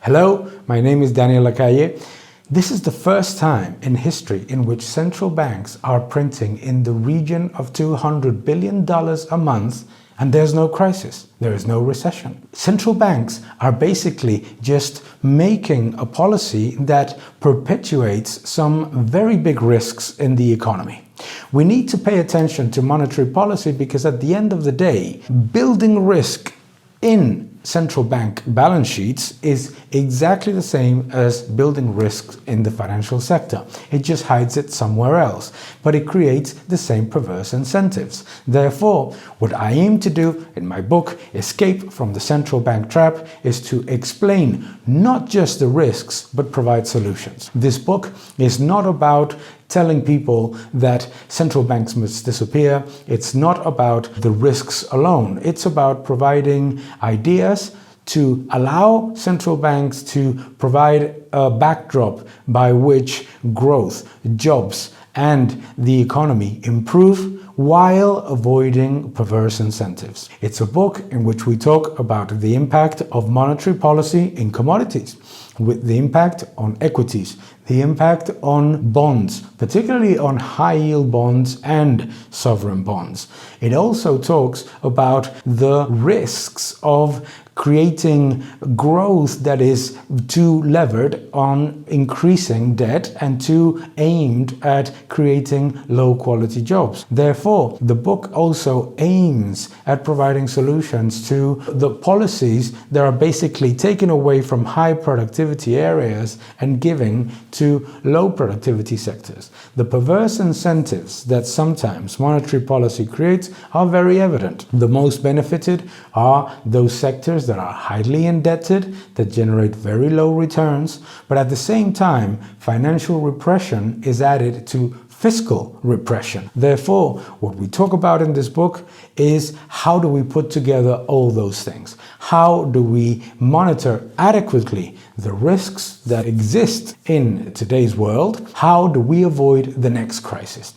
Hello, my name is Daniel Lacalle. This is the first time in history in which central banks are printing in the region of $200 billion a month, and there's no crisis, there is no recession. Central banks are basically just making a policy that perpetuates some very big risks in the economy. We need to pay attention to monetary policy because at the end of the day, building risk in central bank balance sheets is exactly the same as building risks in the financial sector. It just hides it somewhere else, but it creates the same perverse incentives. Therefore, what I aim to do in my book, Escape from the Central Bank Trap, is to explain not just the risks, but provide solutions. This book is not about telling people that central banks must disappear. It's not about the risks alone. It's about providing ideas to allow central banks to provide a backdrop by which growth, jobs, and the economy improve while avoiding perverse incentives. It's a book in which we talk about the impact of monetary policy in commodities, with the impact on equities, the impact on bonds, particularly on high-yield bonds and sovereign bonds. It also talks about the risks of creating growth that is too levered on increasing debt and too aimed at creating low-quality jobs. Therefore, the book also aims at providing solutions to the policies that are basically taken away from high productivity areas and giving to low productivity sectors. The perverse incentives that sometimes monetary policy creates are very evident. The most benefited are those sectors that are highly indebted, that generate very low returns, but at the same time, financial repression is added to fiscal repression. Therefore, what we talk about in this book is how do we put together all those things? How do we monitor adequately the risks that exist in today's world? How do we avoid the next crisis?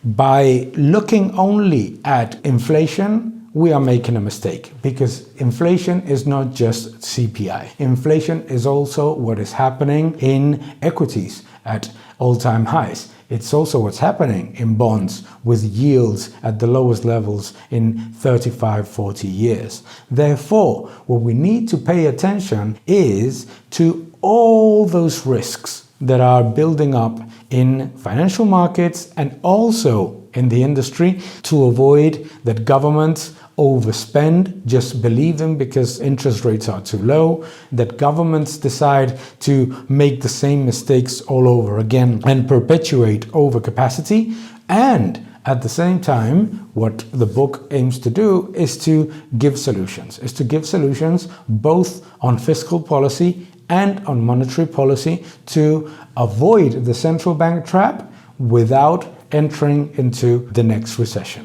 By looking only at inflation, we are making a mistake, because inflation is not just CPI. Inflation is also what is happening in equities at all-time highs. It's also what's happening in bonds with yields at the lowest levels in 35, 40 years. Therefore, what we need to pay attention is to all those risks that are building up in financial markets and also in the industry, to avoid that governments overspend, just believe them because interest rates are too low, that governments decide to make the same mistakes all over again and perpetuate overcapacity. And at the same time, what the book aims to do is to give solutions, both on fiscal policy and on monetary policy to avoid the central bank trap without entering into the next recession.